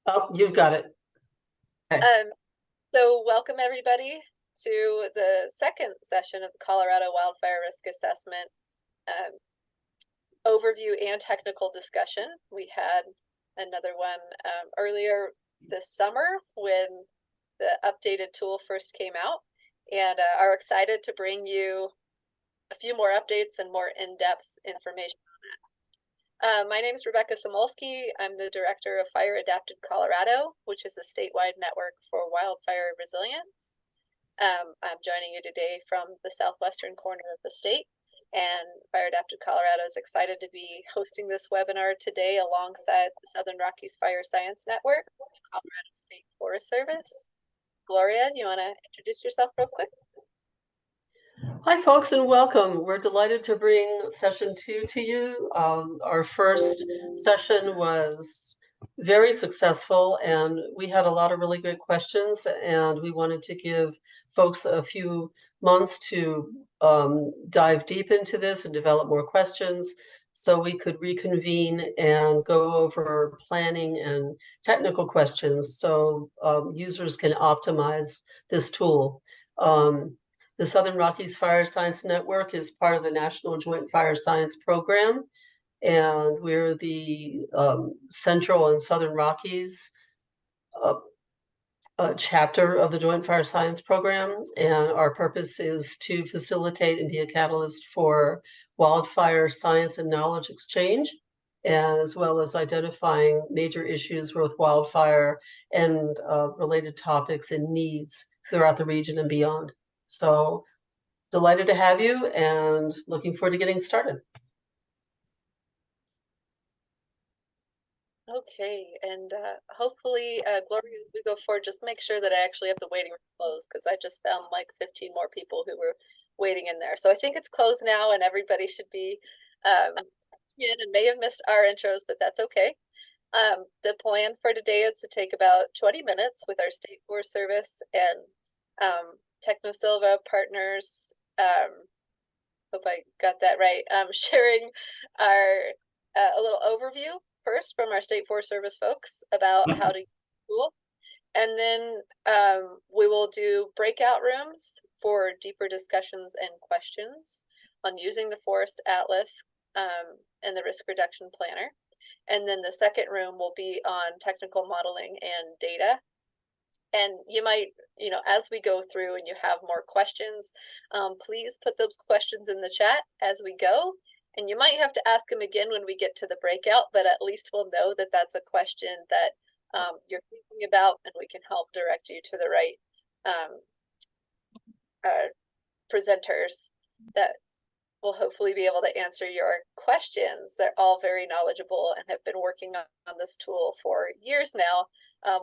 Oh, you've got it. Okay. So welcome everybody to the second session of the Colorado Wildfire Risk Assessment overview and technical discussion. We had another one earlier this summer when the updated tool first came out, and are excited to bring you a few more updates and more in-depth information on that. My name is Rebecca Samolsky. I'm the Director of Fire Adapted Colorado, which is a statewide network for wildfire resilience. I'm joining you today from the southwestern corner of the state, and Fire Adapted Colorado is excited to be hosting this webinar today alongside the Southern Rockies Fire Science Network, Colorado State Forest Service. Gloria, you want to introduce yourself real quick? Hi, folks, and welcome. We're delighted to bring session 2 to you. Our first session was very successful, and we had a lot of really good questions, and we wanted to give folks a few months to dive deep into this and develop more questions so we could reconvene and go over planning and technical questions so users can optimize this tool. The Southern Rockies Fire Science Network is part of the National Joint Fire Science Program, and we're the Central and Southern Rockies chapter of the Joint Fire Science Program, and our purpose is to facilitate and be a catalyst for wildfire science and knowledge exchange, as well as identifying major issues with wildfire and related topics and needs throughout the region and beyond. So delighted to have you and looking forward to getting started. Okay, and hopefully, Gloria, as we go forward, just make sure that I actually have the waiting room closed, because I just found like 15 more people who were waiting in there. So I think it's closed now, and everybody should be in and may have missed our intros, but that's okay. The plan for today is to take about 20 minutes with our State Forest Service and Technosylva partners. Hope I got that right. Sharing our a little overview first from our State Forest Service folks about how to use the tool. And then we will do breakout rooms for deeper discussions and questions on using the Forest Atlas and the Risk Reduction Planner. And then the second room will be on technical modeling and data. And you might, as we go through and you have more questions, please put those questions in the chat as we go. And you might have to ask them again when we get to the breakout, but at least we'll know that that's a question that you're thinking about, and we can help direct you to the right presenters that will hopefully be able to answer your questions. They're all very knowledgeable and have been working on this tool for years now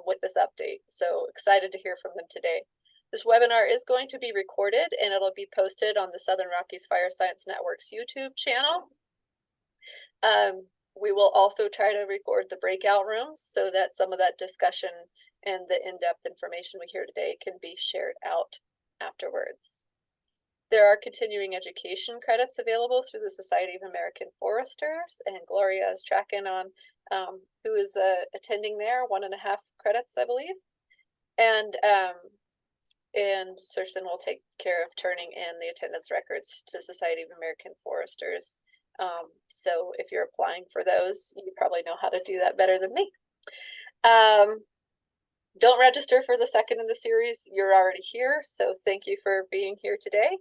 with this update. So excited to hear from them today. This webinar is going to be recorded, and it'll be posted on the Southern Rockies Fire Science Network's YouTube channel. We will also try to record the breakout rooms so that some of that discussion and the in-depth information we hear today can be shared out afterwards. There are continuing education credits available through the Society of American Foresters, and Gloria is tracking on who is attending there, 1.5 credits, I believe. And Surson will take care of turning in the attendance records to Society of American Foresters. So if you're applying for those, you probably know how to do that better than me. Don't register for the second in the series. You're already here, so thank you for being here today.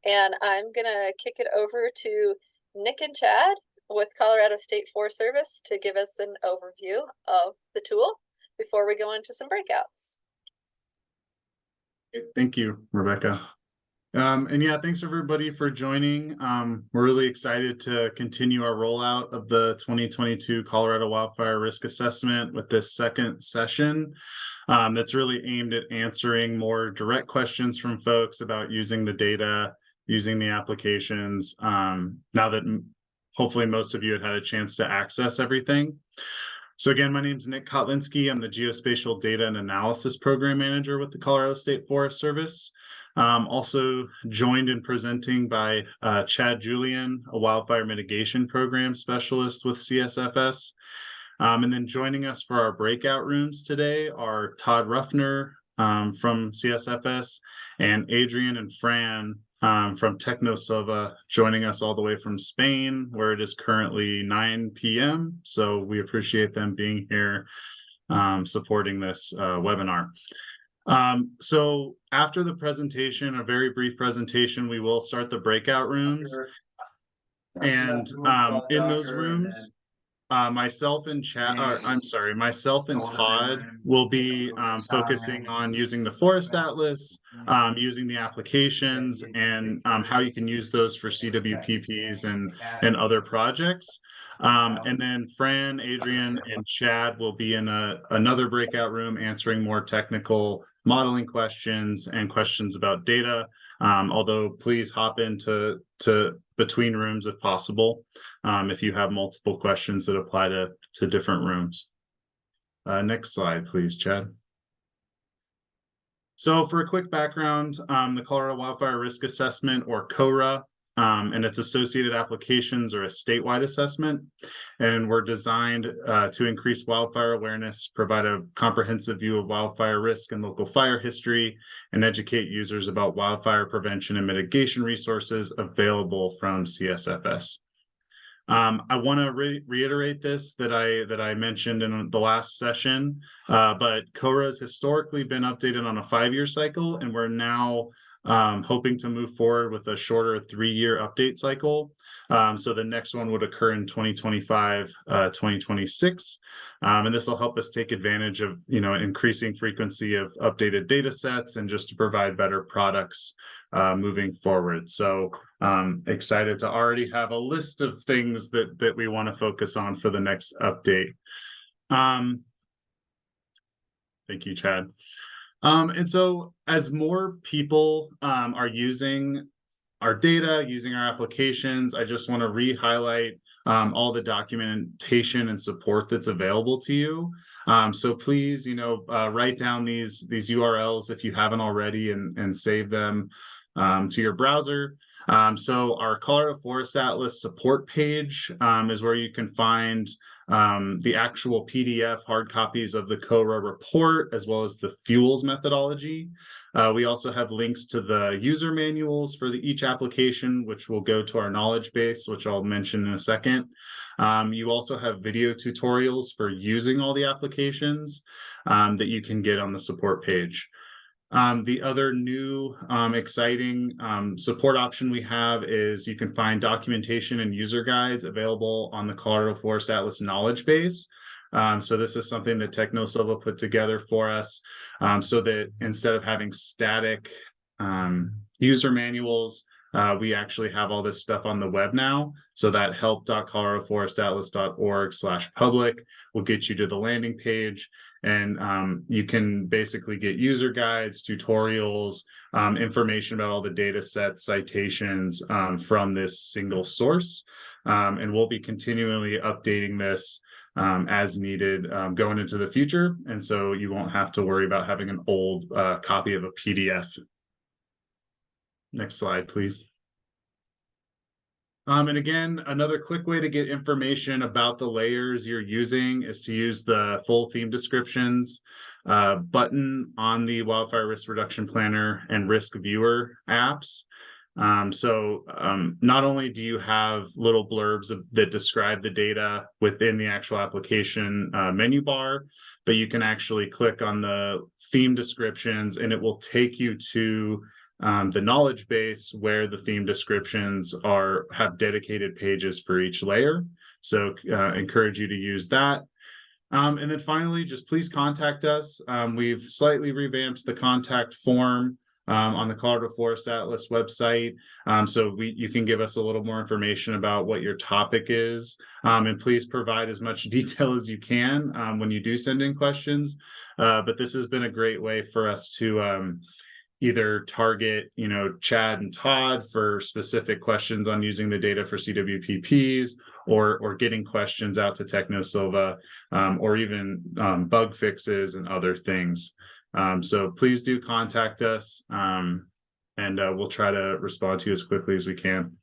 And I'm gonna kick it over to Nick and Chad with Colorado State Forest Service to give us an overview of the tool before we go into some breakouts. Thank you, Rebecca. And yeah, thanks everybody for joining. We're really excited to continue our rollout of the 2022 Colorado Wildfire Risk Assessment with this second session that's really aimed at answering more direct questions from folks about using the data, using the applications, now that hopefully most of you had a chance to access everything. So again, my name is Nick Kotlinski. I'm the Geospatial Data and Analysis Program Manager with the Colorado State Forest Service. Also joined in presenting by Chad Julian, a Wildfire Mitigation Program Specialist with CSFS. And then joining us for our breakout rooms today are Todd Ruffner from CSFS and Adrian and Fran from Technosylva, joining us all the way from Spain, where it is currently 9 p.m. So we appreciate them being here supporting this webinar. So after the presentation, a very brief presentation, we will start the breakout rooms. And in those rooms, myself and Todd will be focusing on using the Forest Atlas, using the applications, and how you can use those for CWPPs and other projects. And then Fran, Adrian, and Chad will be in another breakout room answering more technical modeling questions and questions about data. Although please hop into between rooms if possible, if you have multiple questions that apply to different rooms. Next slide, please, Chad. So for a quick background, the Colorado Wildfire Risk Assessment, or COWRA, and its associated applications are a statewide assessment, and were designed to increase wildfire awareness, provide a comprehensive view of wildfire risk and local fire history, and educate users about wildfire prevention and mitigation resources available from CSFS. I want to reiterate this that I mentioned in the last session, but COWRA has historically been updated on a 5-year cycle, and we're now hoping to move forward with a shorter 3-year update cycle. So the next one would occur in 2025, 2026. And this will help us take advantage of, increasing frequency of updated data sets and just to provide better products moving forward. So excited to already have a list of things that we want to focus on for the next update. Thank you, Chad. And so as more people are using our data, using our applications, I just want to re-highlight all the documentation and support that's available to you. So please, write down these URLs if you haven't already and save them to your browser. So our Colorado Forest Atlas support page is where you can find the actual PDF hard copies of the COWRA report, as well as the fuels methodology. We also have links to the user manuals for each application, which will go to our knowledge base, which I'll mention in a second. You also have video tutorials for using all the applications that you can get on the support page. The other new exciting support option we have is you can find documentation and user guides available on the Colorado Forest Atlas knowledge base. So this is something that Technosylva put together for us so that instead of having static user manuals, we actually have all this stuff on the web now. So that help.coloradoforestatlas.org/public will get you to the landing page. And you can basically get user guides, tutorials, information about all the data sets, citations from this single source. And we'll be continually updating this as needed going into the future. And so you won't have to worry about having an old copy of a PDF. Next slide, please. And again, another quick way to get information about the layers you're using is to use the full theme descriptions button on the Wildfire Risk Reduction Planner and Risk Viewer apps. So not only do you have little blurbs that describe the data within the actual application menu bar, but you can actually click on the theme descriptions and it will take you to the knowledge base where the theme descriptions have dedicated pages for each layer. So encourage you to use that. And then finally, just please contact us. We've slightly revamped the contact form on the Colorado Forest Atlas website. So you can give us a little more information about what your topic is. And please provide as much detail as you can when you do send in questions. But this has been a great way for us to either target, Chad and Todd for specific questions on using the data for CWPPs, or getting questions out to Technosylva, or even bug fixes and other things. So please do contact us, and we'll try to respond to you as quickly as we can.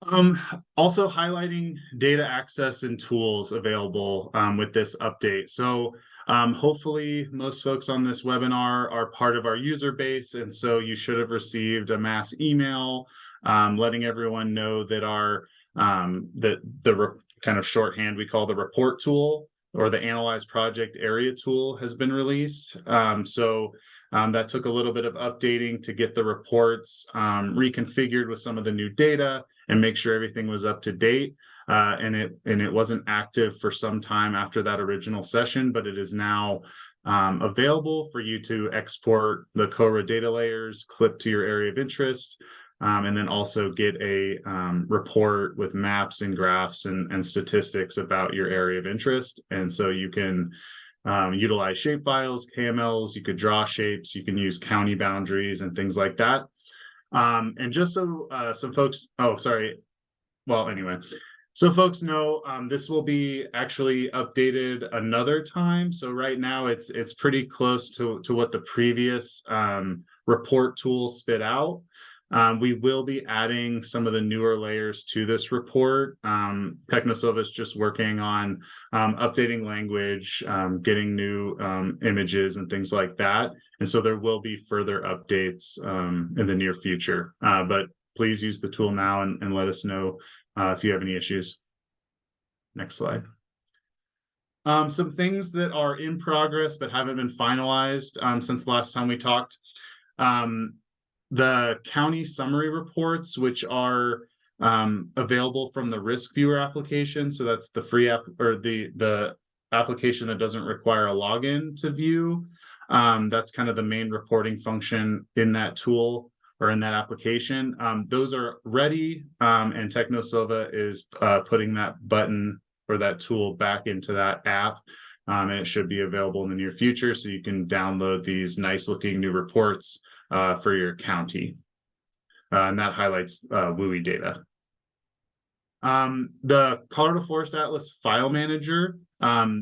Also highlighting data access and tools available with this update. So hopefully most folks on this webinar are part of our user base, and so you should have received a mass email letting everyone know that our kind of shorthand we call the report tool, or the Analyze Project Area tool, has been released. That took a little bit of updating to get the reports reconfigured with some of the new data and make sure everything was up to date. And it wasn't active for some time after that original session, but it is now available for you to export the CO-WRA data layers, clip to your area of interest, and then also get a report with maps and graphs and statistics about your area of interest. And so you can utilize shapefiles, KMLs, you could draw shapes, you can use county boundaries and things like that. And just so some folks, so folks know, this will be actually updated another time. So right now it's pretty close to what the previous report tool spit out. We will be adding some of the newer layers to this report. Technosylva is just working on updating language, getting new images and things like that. And so there will be further updates in the near future. But please use the tool now and let us know if you have any issues. Next slide. Some things that are in progress but haven't been finalized since last time we talked. The county summary reports, which are available from the Risk Viewer application. So that's the free app, or the application that doesn't require a login to view. That's kind of the main reporting function in that tool or in that application. Those are ready, and Technosylva is putting that button or that tool back into that app. And it should be available in the near future, so you can download these nice looking new reports for your county. And that highlights WUI data. The Colorado Forest Atlas File Manager,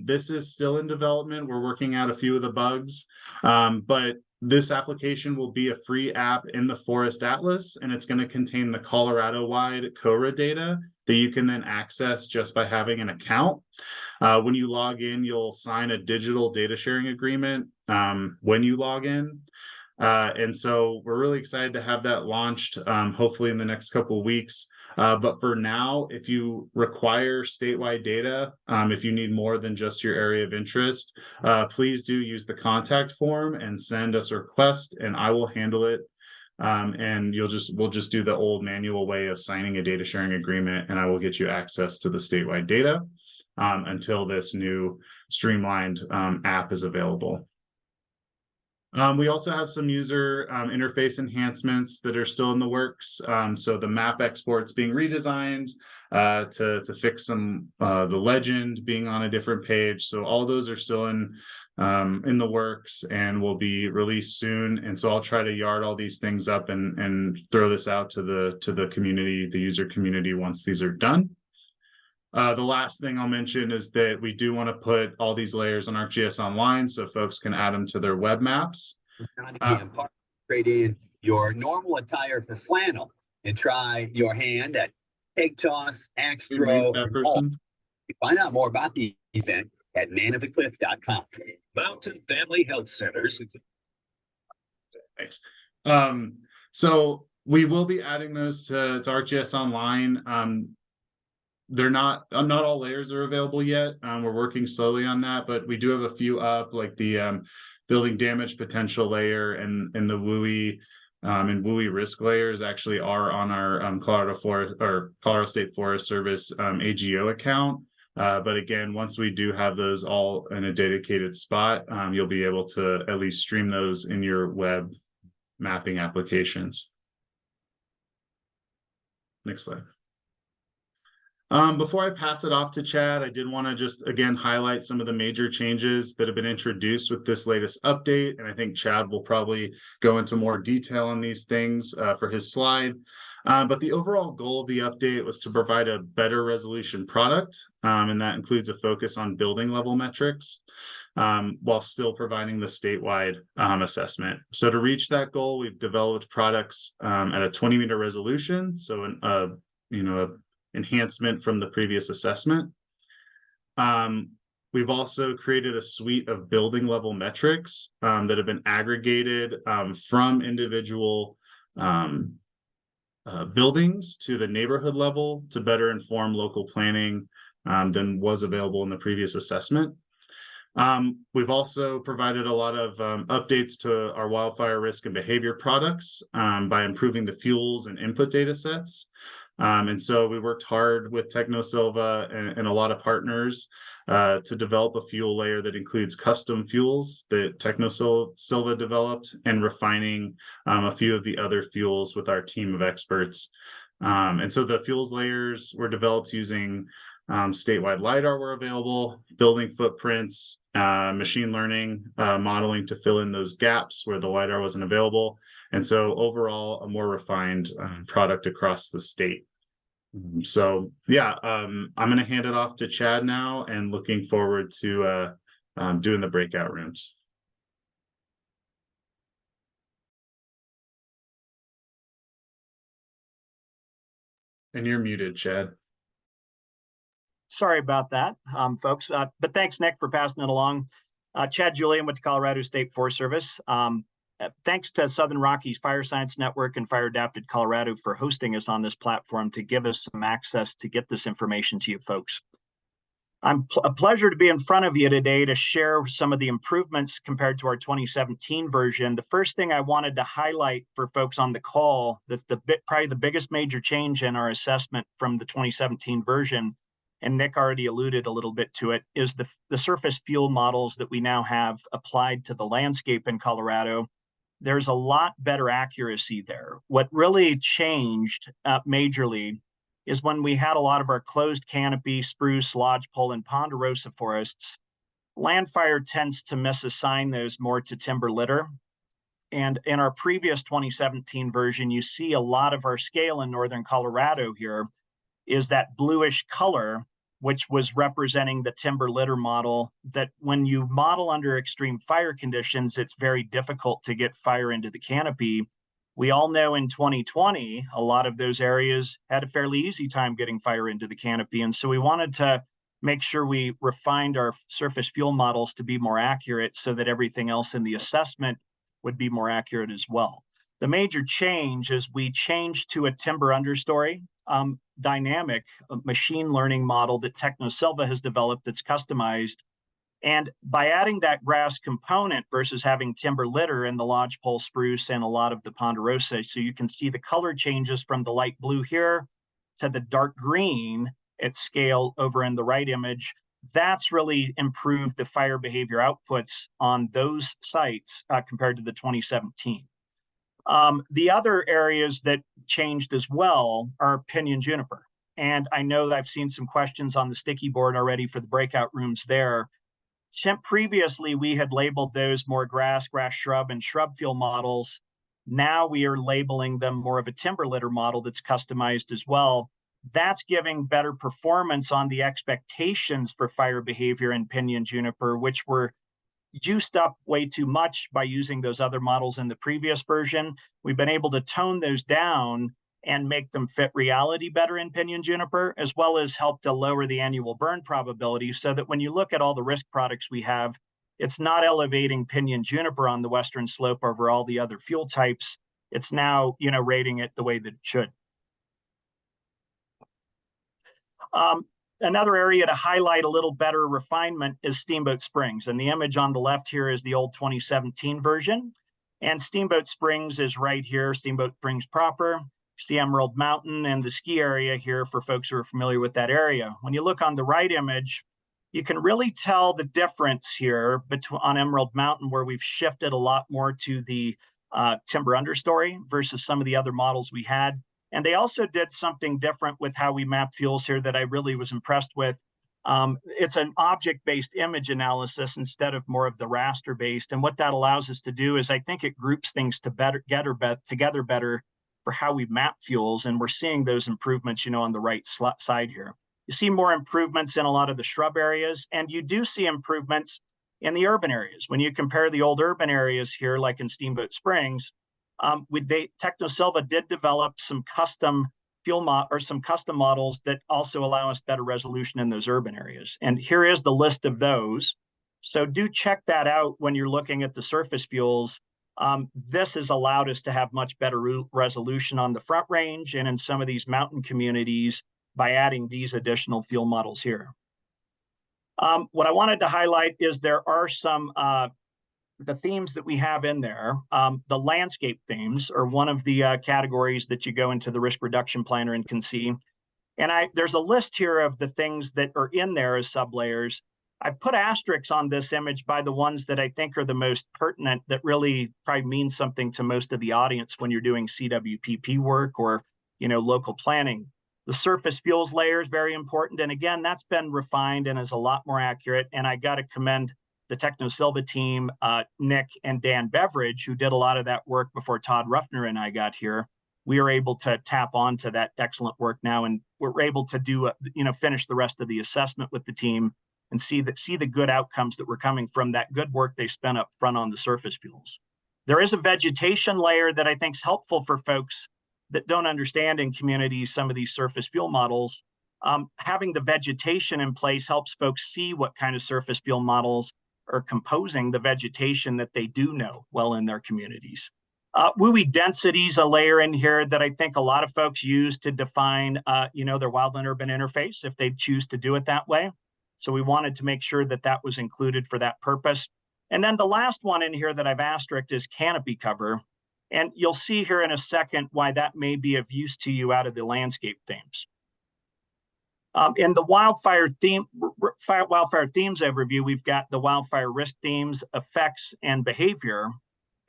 this is still in development. We're working out a few of the bugs, but this application will be a free app in the Forest Atlas, and it's going to contain the Colorado-wide CO-WRA data that you can then access just by having an account. When you log in, you'll sign a digital data sharing agreement when you log in. And so we're really excited to have that launched, hopefully in the next couple of weeks. But for now, if you require statewide data, if you need more than just your area of interest, please do use the contact form and send us a request, and I will handle it. And we'll just do the old manual way of signing a data sharing agreement, and I will get you access to the statewide data until this new streamlined app is available. We also have some user interface enhancements that are still in the works. So the map export's being redesigned to fix some the legend being on a different page. So all those are still in the works and will be released soon. And so I'll try to yard all these things up and throw this out to the community, the user community, once these are done. The last thing I'll mention is that we do want to put all these layers on ArcGIS Online so folks can add them to their web maps. Trade in your normal attire for flannel and try your hand at egg toss, axe throw. Find out more about the event at manofthecliff.com. Mountain Family Health Centers. Thanks. So we will be adding those to ArcGIS Online. They're not all layers are available yet. We're working slowly on that, but we do have a few up, like the building damage potential layer and the WUI and WUI risk layers actually are on our Colorado State Forest Service AGO account. But again, once we do have those all in a dedicated spot, you'll be able to at least stream those in your web mapping applications. Next slide. Before I pass it off to Chad, I did want to just again highlight some of the major changes that have been introduced with this latest update. And I think Chad will probably go into more detail on these things for his slide. But the overall goal of the update was to provide a better resolution product. And that includes a focus on building level metrics while still providing the statewide assessment. So to reach that goal, we've developed products at a 20-meter resolution. So enhancement from the previous assessment. We've also created a suite of building level metrics that have been aggregated from individual buildings to the neighborhood level to better inform local planning than was available in the previous assessment. We've also provided a lot of updates to our wildfire risk and behavior products by improving the fuels and input data sets. And so we worked hard with Technosylva and a lot of partners to develop a fuel layer that includes custom fuels that Technosylva developed and refining a few of the other fuels with our team of experts. And so the fuels layers were developed using statewide LiDAR were available, building footprints, machine learning modeling to fill in those gaps where the LiDAR wasn't available. And so overall, a more refined product across the state. So yeah, I'm going to hand it off to Chad now and looking forward to doing the breakout rooms. And you're muted, Chad. Sorry about that, folks, but thanks, Nick, for passing it along. Chad Julian with the Colorado State Forest Service. Thanks to Southern Rockies Fire Science Network and Fire Adapted Colorado for hosting us on this platform to give us some access to get this information to you folks. I'm a pleasure to be in front of you today to share some of the improvements compared to our 2017 version. The first thing I wanted to highlight for folks on the call, that's probably the biggest major change in our assessment from the 2017 version, and Nick already alluded a little bit to it, is the surface fuel models that we now have applied to the landscape in Colorado. There's a lot better accuracy there. What really changed majorly is when we had a lot of our closed canopy, spruce, lodgepole, and ponderosa forests, land fire tends to misassign those more to timber litter. And in our previous 2017 version, you see a lot of our scale in northern Colorado here is that bluish color, which was representing the timber litter model, that when you model under extreme fire conditions, it's very difficult to get fire into the canopy. We all know in 2020, a lot of those areas had a fairly easy time getting fire into the canopy. And so we wanted to make sure we refined our surface fuel models to be more accurate so that everything else in the assessment would be more accurate as well. The major change is we changed to a timber understory dynamic machine learning model that Technosylva has developed that's customized. And by adding that grass component versus having timber litter in the lodgepole spruce and a lot of the ponderosa, so you can see the color changes from the light blue here to the dark green at scale over in the right image. That's really improved the fire behavior outputs on those sites compared to the 2017. The other areas that changed as well are pinyon juniper. And I know that I've seen some questions on the sticky board already for the breakout rooms there. Previously, we had labeled those more grass shrub, and shrub fuel models. Now we are labeling them more of a timber litter model that's customized as well. That's giving better performance on the expectations for fire behavior in pinyon juniper, which were juiced up way too much by using those other models in the previous version. We've been able to tone those down and make them fit reality better in pinyon juniper, as well as help to lower the annual burn probability so that when you look at all the risk products we have, it's not elevating pinyon juniper on the western slope over all the other fuel types. It's now, rating it the way that it should. Another area to highlight a little better refinement is Steamboat Springs. And the image on the left here is the old 2017 version. And Steamboat Springs is right here, Steamboat Springs proper. See Emerald Mountain and the ski area here for folks who are familiar with that area. When you look on the right image, you can really tell the difference here on Emerald Mountain, where we've shifted a lot more to the timber understory versus some of the other models we had. And they also did something different with how we map fuels here that I really was impressed with. It's an object-based image analysis instead of more of the raster-based. And what that allows us to do is I think it groups things together better for how we map fuels. And we're seeing those improvements, on the right side here. You see more improvements in a lot of the shrub areas, and you do see improvements in the urban areas. When you compare the old urban areas here, like in Steamboat Springs, Technosylva did develop some custom some custom models that also allow us better resolution in those urban areas. And here is the list of those. So do check that out when you're looking at the surface fuels. This has allowed us to have much better resolution on the Front Range and in some of these mountain communities by adding these additional fuel models here. What I wanted to highlight is there are some the themes that we have in there. The landscape themes are one of the categories that you go into the risk reduction planner and can see. And there's a list here of the things that are in there as sublayers. I've put asterisks on this image by the ones that I think are the most pertinent, that really probably mean something to most of the audience when you're doing CWPP work or, local planning. The surface fuels layer is very important. And again, that's been refined and is a lot more accurate. And I got to commend the Technosylva team, Nick and Dan Beveridge, who did a lot of that work before Todd Ruffner and I got here. We are able to tap onto that excellent work now, and we're able to do, finish the rest of the assessment with the team and see the good outcomes that were coming from that good work they spent up front on the surface fuels. There is a vegetation layer that I think is helpful for folks that don't understand in communities some of these surface fuel models. Having the vegetation in place helps folks see what kind of surface fuel models are composing the vegetation that they do know well in their communities. WUI density is a layer in here that I think a lot of folks use to define, their wildland-urban interface if they choose to do it that way. So we wanted to make sure that that was included for that purpose. And then the last one in here that I've asterisked is canopy cover. And you'll see here in a second why that may be of use to you out of the landscape themes. In the wildfire themes overview, we've got the wildfire risk themes, effects, and behavior.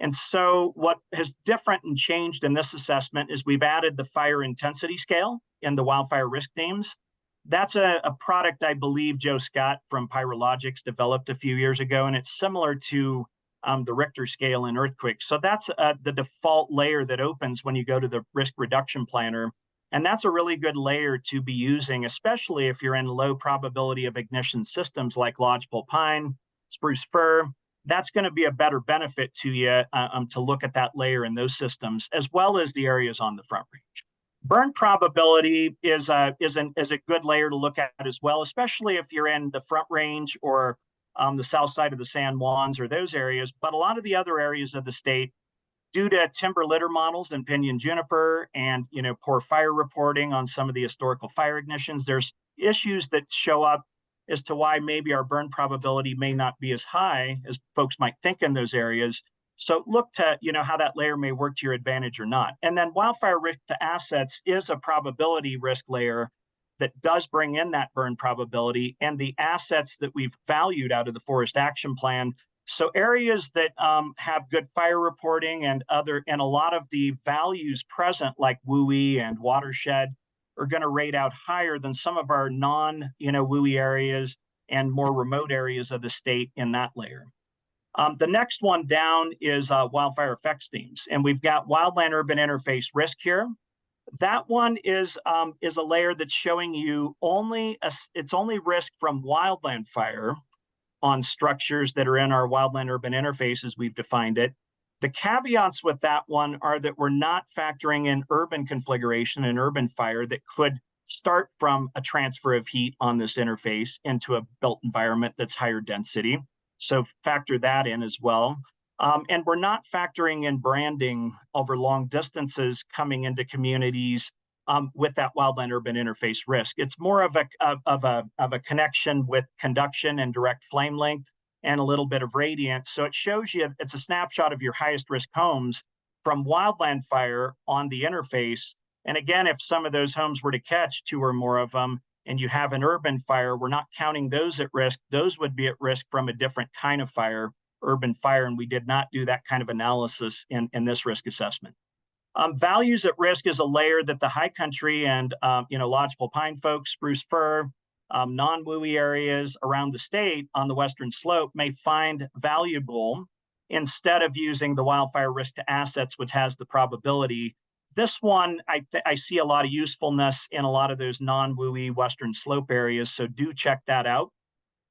And so what has different and changed in this assessment is we've added the fire intensity scale in the wildfire risk themes. That's a product I believe Joe Scott from Pyrologics developed a few years ago, and it's similar to the Richter scale in earthquakes. So that's the default layer that opens when you go to the risk reduction planner. And that's a really good layer to be using, especially if you're in low probability of ignition systems like lodgepole pine, spruce fir. That's going to be a better benefit to you to look at that layer in those systems, as well as the areas on the Front Range. Burn probability is a good layer to look at as well, especially if you're in the Front Range or the south side of the San Juans or those areas. But a lot of the other areas of the state, due to timber litter models and pinyon juniper and poor fire reporting on some of the historical fire ignitions, there's issues that show up as to why maybe our burn probability may not be as high as folks might think in those areas. So look to how that layer may work to your advantage or not. And then wildfire risk to assets is a probability risk layer that does bring in that burn probability and the assets that we've valued out of the Forest Action Plan. So areas that have good fire reporting and a lot of the values present, like WUI and watershed, are going to rate out higher than some of our non-WUI areas and more remote areas of the state in that layer. The next one down is wildfire effects themes, and we've got wildland-urban interface risk here. That one is a layer that's showing you it's only risk from wildland fire on structures that are in our wildland-urban interface as we've defined it. The caveats with that one are that we're not factoring in urban configuration and urban fire that could start from a transfer of heat on this interface into a built environment that's higher density. So factor that in as well. And we're not factoring in branding over long distances coming into communities with that wildland-urban interface risk. It's more of a connection with conduction and direct flame length and a little bit of radiance. So it shows you, it's a snapshot of your highest risk homes from wildland fire on the interface. And again, if some of those homes were to catch 2 or more of them, and you have an urban fire, we're not counting those at risk. Those would be at risk from a different kind of fire, urban fire, and we did not do that kind of analysis in this risk assessment. Values at risk is a layer that the high country and lodgepole pine folks, spruce fir, non-WUI areas around the state on the western slope may find valuable instead of using the wildfire risk to assets, which has the probability. This one, I see a lot of usefulness in a lot of those non-WUI western slope areas, so do check that out.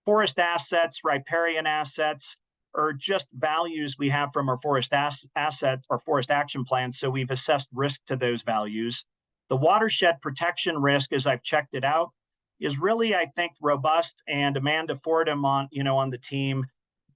Forest assets, riparian assets, are just values we have from our forest asset or forest action plan, so we've assessed risk to those values. The watershed protection risk, as I've checked it out, is really, I think, robust. And Amanda Fordham on the team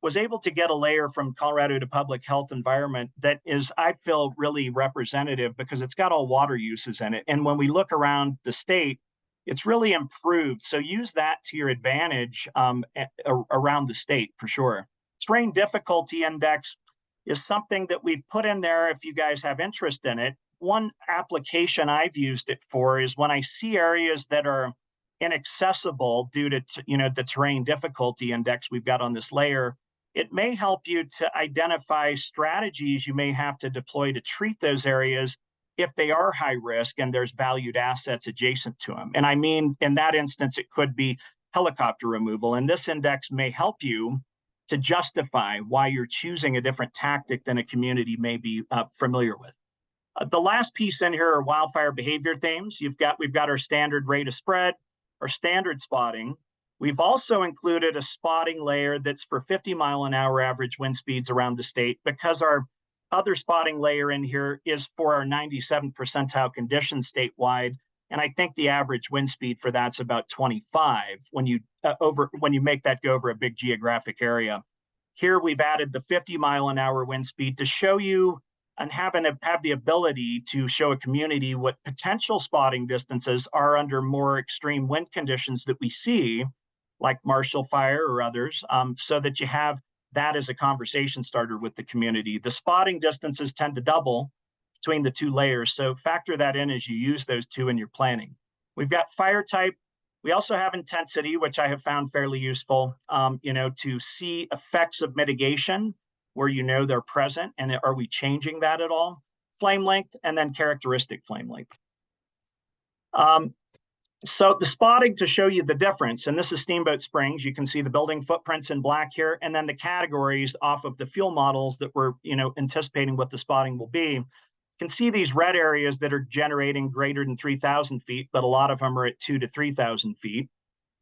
was able to get a layer from Colorado to Public Health Environment that is, I feel, really representative because it's got all water uses in it. And when we look around the state, it's really improved. So use that to your advantage around the state for sure. Terrain difficulty index is something that we've put in there if you guys have interest in it. One application I've used it for is when I see areas that are inaccessible due to the terrain difficulty index we've got on this layer, it may help you to identify strategies you may have to deploy to treat those areas if they are high risk and there's valued assets adjacent to them. And I mean, in that instance, it could be helicopter removal. And this index may help you to justify why you're choosing a different tactic than a community may be familiar with. The last piece in here are wildfire behavior themes. We've got our standard rate of spread, our standard spotting. We've also included a spotting layer that's for 50-mile-an-hour average wind speeds around the state because our other spotting layer in here is for our 97th percentile conditions statewide. And I think the average wind speed for that's about 25 when you make that go over a big geographic area. Here we've added the 50-mile-an-hour wind speed to show you and have the ability to show a community what potential spotting distances are under more extreme wind conditions that we see, like Marshall Fire or others, so that you have that as a conversation starter with the community. The spotting distances tend to double between the two layers, so factor that in as you use those two in your planning. We've got fire type. We also have intensity, which I have found fairly useful, to see effects of mitigation where they're present, and are we changing that at all? Flame length, and then characteristic flame length. So the spotting to show you the difference, and this is Steamboat Springs. You can see the building footprints in black here, and then the categories off of the fuel models that we're anticipating what the spotting will be. You can see these red areas that are generating greater than 3,000 feet, but a lot of them are at 2,000 to 3,000 feet.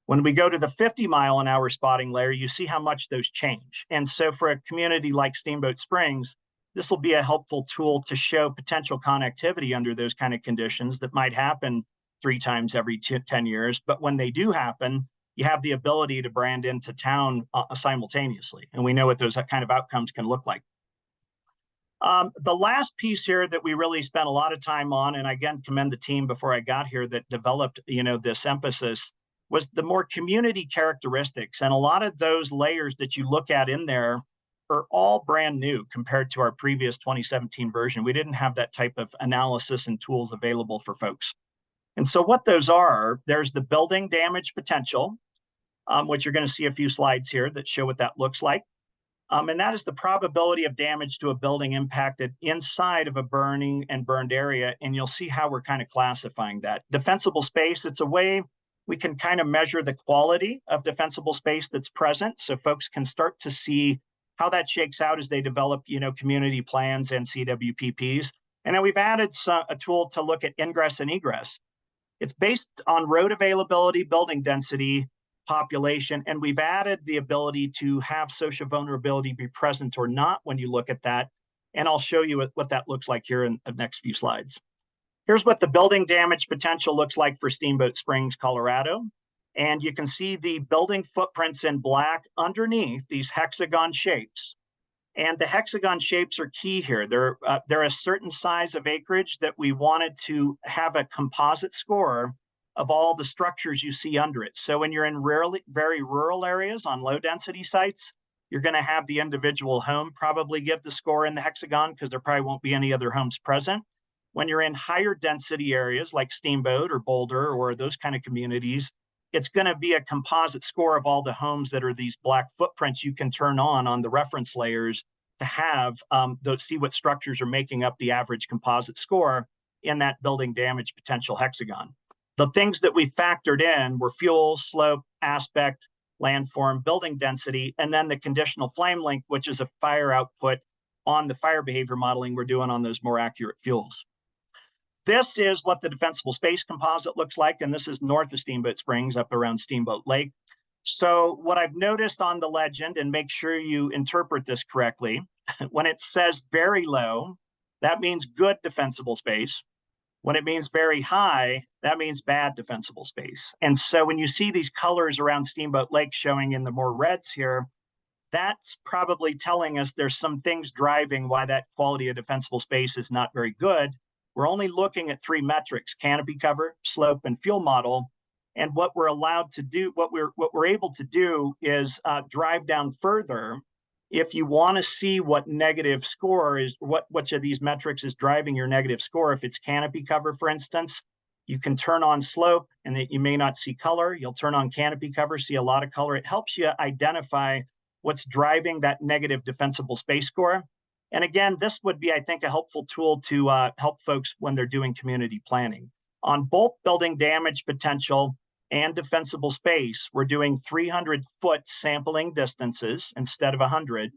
When we go to the 50-mile-an-hour spotting layer, you see how much those change. And so for a community like Steamboat Springs, this will be a helpful tool to show potential connectivity under those kind of conditions that might happen 3 times every 10 years. But when they do happen, you have the ability to brand into town simultaneously. And we know what those kind of outcomes can look like. The last piece here that we really spent a lot of time on, and again, commend the team before I got here that developed this emphasis, was the more community characteristics. And a lot of those layers that you look at in there are all brand new compared to our previous 2017 version. We didn't have that type of analysis and tools available for folks. And so what those are, there's the building damage potential, which you're going to see a few slides here that show what that looks like. And that is the probability of damage to a building impacted inside of a burning and burned area. And you'll see how we're kind of classifying that. Defensible space, it's a way we can kind of measure the quality of defensible space that's present, so folks can start to see how that shakes out as they develop, community plans and CWPPs. And then we've added a tool to look at ingress and egress. It's based on road availability, building density, population, and we've added the ability to have social vulnerability be present or not when you look at that. And I'll show you what that looks like here in the next few slides. Here's what the building damage potential looks like for Steamboat Springs, Colorado. And you can see the building footprints in black underneath these hexagon shapes. And the hexagon shapes are key here. They're a certain size of acreage that we wanted to have a composite score of all the structures you see under it. So when you're in very rural areas on low density sites, you're going to have the individual home probably give the score in the hexagon because there probably won't be any other homes present. When you're in higher density areas like Steamboat or Boulder or those kind of communities, it's going to be a composite score of all the homes that are these black footprints you can turn on the reference layers to have see what structures are making up the average composite score in that building damage potential hexagon. The things that we factored in were fuel, slope, aspect, landform, building density, and then the conditional flame length, which is a fire output on the fire behavior modeling we're doing on those more accurate fuels. This is what the defensible space composite looks like, and this is north of Steamboat Springs, up around Steamboat Lake. So what I've noticed on the legend, and make sure you interpret this correctly, when it says very low, that means good defensible space. When it means very high, that means bad defensible space. And so when you see these colors around Steamboat Lake showing in the more reds here, that's probably telling us there's some things driving why that quality of defensible space is not very good. We're only looking at 3 metrics: canopy cover, slope, and fuel model. And what we're allowed to do, what we're able to do is drive down further. If you want to see what negative score is, which of these metrics is driving your negative score, if it's canopy cover, for instance, you can turn on slope and that you may not see color. You'll turn on canopy cover, see a lot of color. It helps you identify what's driving that negative defensible space score. And again, this would be, I think, a helpful tool to help folks when they're doing community planning. On both building damage potential and defensible space, we're doing 300-foot sampling distances instead of 100.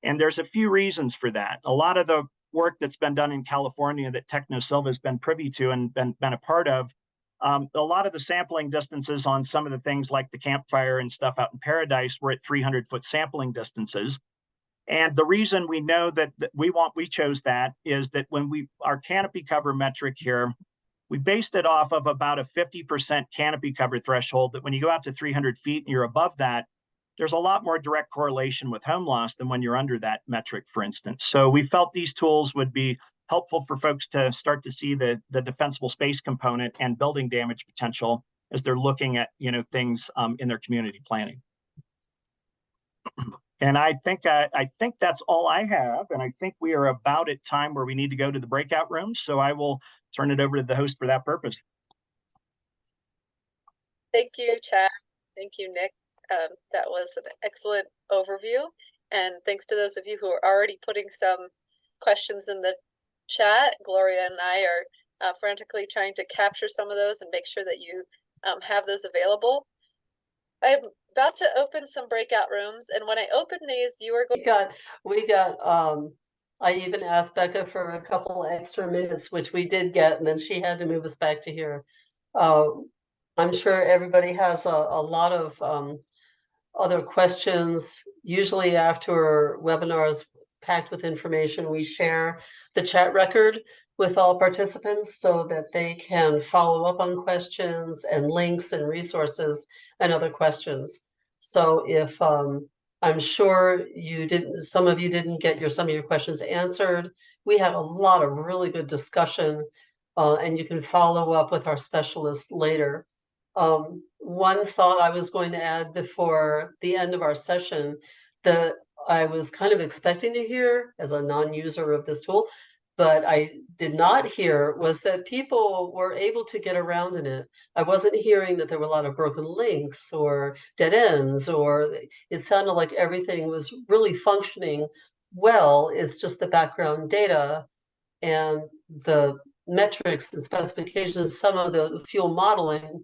And there's a few reasons for that. A lot of the work that's been done in California that Technosylva has been privy to and been a part of, a lot of the sampling distances on some of the things like the campfire and stuff out in Paradise were at 300-foot sampling distances. And the reason we know that we chose that is that when our canopy cover metric here, we based it off of about a 50% canopy cover threshold, that when you go out to 300 feet and you're above that, there's a lot more direct correlation with home loss than when you're under that metric, for instance. So we felt these tools would be helpful for folks to start to see the defensible space component and building damage potential as they're looking at things in their community planning. And I think that's all I have. And I think we are about at time where we need to go to the breakout room. So I will turn it over to the host for that purpose. Thank you, Chad. Thank you, Nick. That was an excellent overview. And thanks to those of you who are already putting some questions in the chat. Gloria and I are frantically trying to capture some of those and make sure that you have those available. I'm about to open some breakout rooms, and when I open these, you are going. We got. I even asked Becca for a couple extra minutes, which we did get, and then she had to move us back to here. I'm sure everybody has a lot of other questions. Usually after webinars packed with information, we share the chat record with all participants so that they can follow up on questions and links and resources and other questions. So if I'm sure some of you didn't get some of your questions answered, we had a lot of really good discussion, and you can follow up with our specialists later. One thought I was going to add before the end of our session that I was kind of expecting to hear as a non-user of this tool, but I did not hear, was that people were able to get around in it. I wasn't hearing that there were a lot of broken links or dead ends, or it sounded like everything was really functioning well. It's just the background data and the metrics and specifications, some of the fuel modeling.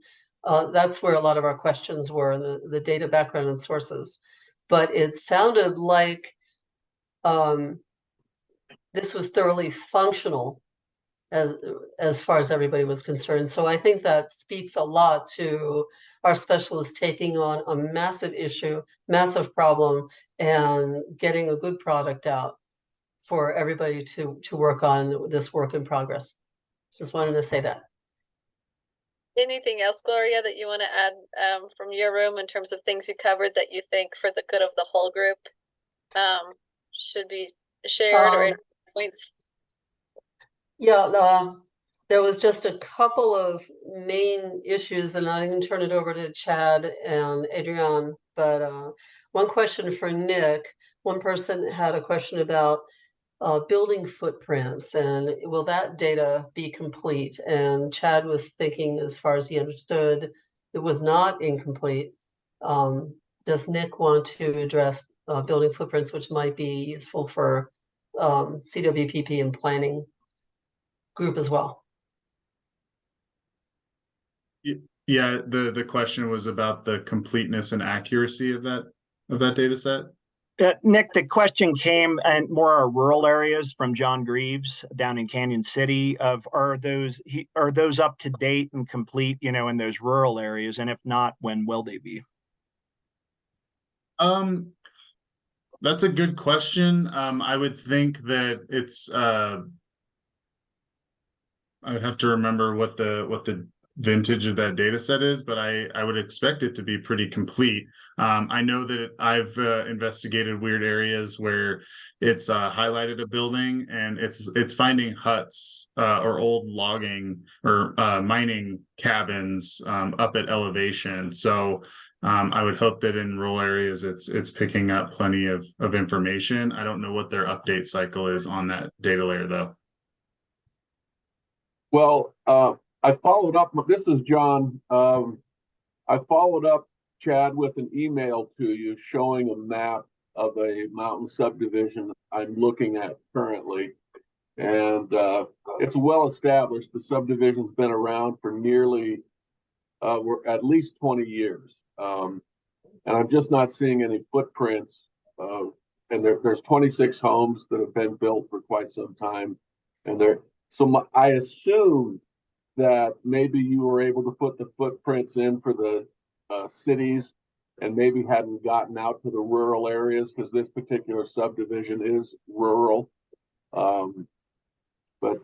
That's where a lot of our questions were, the data background and sources. But it sounded like this was thoroughly functional as far as everybody was concerned. So I think that speaks a lot to our specialists taking on a massive issue, massive problem, and getting a good product out for everybody to work on this work in progress. Just wanted to say that. Anything else, Gloria, that you want to add from your room in terms of things you covered that you think for the good of the whole group should be shared or any points? Yeah, there was just a couple of main issues, and I can turn it over to Chad and Adrienne. But one question for Nick. One person had a question about building footprints, and will that data be complete? And Chad was thinking, as far as he understood, it was not incomplete. Does Nick want to address building footprints, which might be useful for CWPP and planning group as well? Yeah, the question was about the completeness and accuracy of that data set. Nick, the question came and more our rural areas from John Greaves down in Canyon City of are those up to date and complete, in those rural areas? And if not, when will they be? That's a good question. I would think that it's I would have to remember what the vintage of that data set is, but I would expect it to be pretty complete. I know that I've investigated weird areas where it's highlighted a building and it's finding huts or old logging or mining cabins up at elevation. So I would hope that in rural areas it's picking up plenty of information. I don't know what their update cycle is on that data layer though. Well, I followed up. This is John. I followed up, Chad, with an email to you showing a map of a mountain subdivision I'm looking at currently. And it's well established. The subdivision's been around for nearly, at least 20 years. And I'm just not seeing any footprints. And there's 26 homes that have been built for quite some time. And I assume that maybe you were able to put the footprints in for the cities and maybe hadn't gotten out to the rural areas because this particular subdivision is rural. But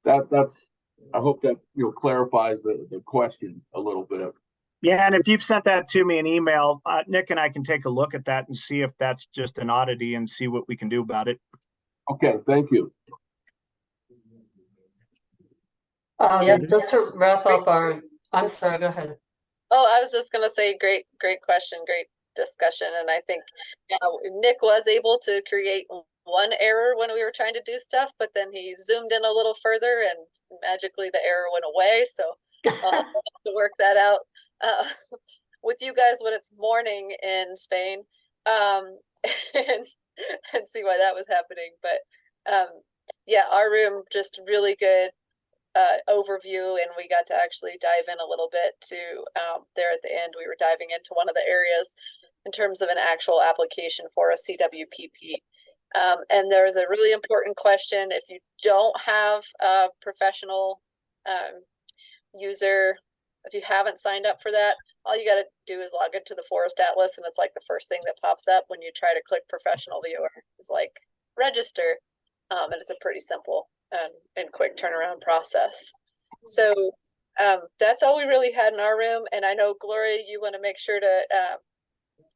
that's, I hope that clarifies the question a little bit. Yeah, and if you've sent that to me in email, Nick and I can take a look at that and see if that's just an oddity and see what we can do about it. Okay, thank you. Just to wrap up I'm sorry, go ahead. Oh, I was just gonna say, great question, great discussion. And I think Nick was able to create one error when we were trying to do stuff, but then he zoomed in a little further and magically the error went away. So I'll have to work that out with you guys when it's morning in Spain, and see why that was happening. But yeah, our room, just really good overview, and we got to actually dive in a little bit to there at the end. We were diving into one of the areas in terms of an actual application for a CWPP. And there's a really important question. If you don't have a professional user, if you haven't signed up for that, all you got to do is log into the Forest Atlas, and it's like the first thing that pops up when you try to click professional viewer. It's like register, and it's a pretty simple and quick turnaround process. So that's all we really had in our room. And I know, Gloria, you want to make sure to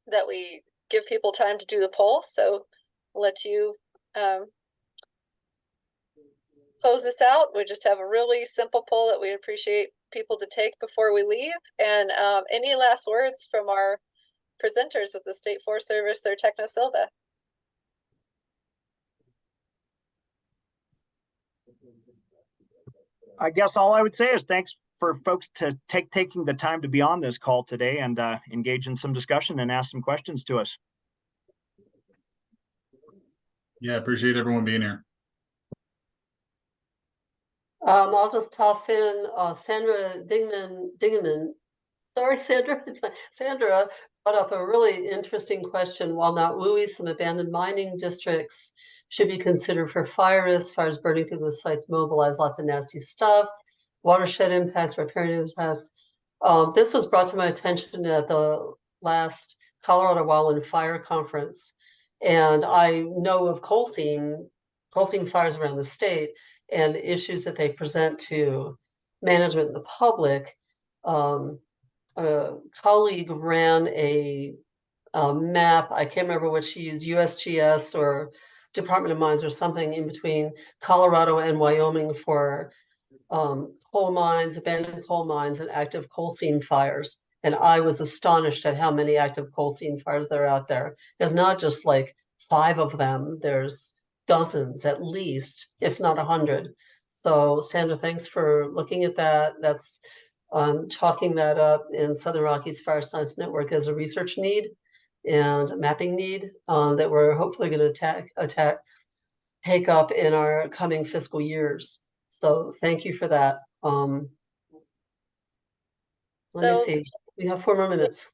that we give people time to do the poll. So I'll let you close this out. We just have a really simple poll that we appreciate people to take before we leave. And any last words from our presenters with the State Forest Service or Technosylva? I guess all I would say is thanks for folks to taking the time to be on this call today and engage in some discussion and ask some questions to us. Yeah, appreciate everyone being here. I'll just toss in Sandra Dingeman. Sorry, Sandra. Sandra brought up a really interesting question. While not WUI, some abandoned mining districts should be considered for fire risk. Fires burning through the sites mobilize lots of nasty stuff. Watershed impacts, riparian impacts. This was brought to my attention at the last Colorado Wildfire Conference. And I know of coal seam fires around the state and the issues that they present to management and the public. A colleague ran a map. I can't remember what she used, USGS or Department of Mines or something in between Colorado and Wyoming for coal mines, abandoned coal mines, and active coal seam fires. And I was astonished at how many active coal seam fires there are out there. There's not just like 5 of them. There's dozens at least, if not 100. So Sandra, thanks for looking at that. That's chalking that up in Southern Rockies Fire Science Network as a research need and a mapping need that we're hopefully going to take up in our coming fiscal years. So thank you for that. Let me see. We have 4 more minutes.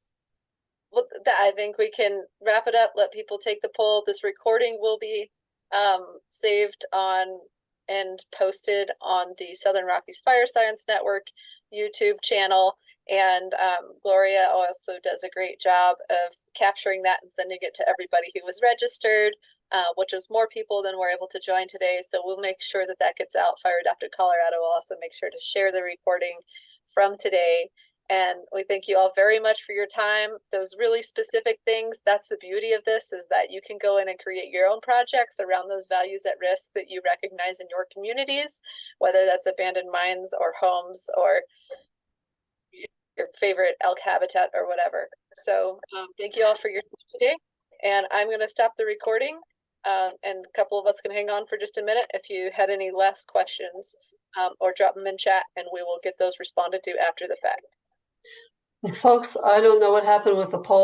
Well, I think we can wrap it up. Let people take the poll. This recording will be saved on and posted on the Southern Rockies Fire Science Network YouTube channel. And Gloria also does a great job of capturing that and sending it to everybody who was registered. which is more people than were able to join today. So we'll make sure that that gets out. Fire Adapted Colorado will also make sure to share the recording from today. And we thank you all very much for your time. Those really specific things, that's the beauty of this, is that you can go in and create your own projects around those values at risk that you recognize in your communities, whether that's abandoned mines or homes or your favorite elk habitat or whatever. So thank you all for your time today. And I'm going to stop the recording. And a couple of us can hang on for just a minute if you had any last questions, or drop them in chat and we will get those responded to after the fact. Folks, I don't know what happened with the poll.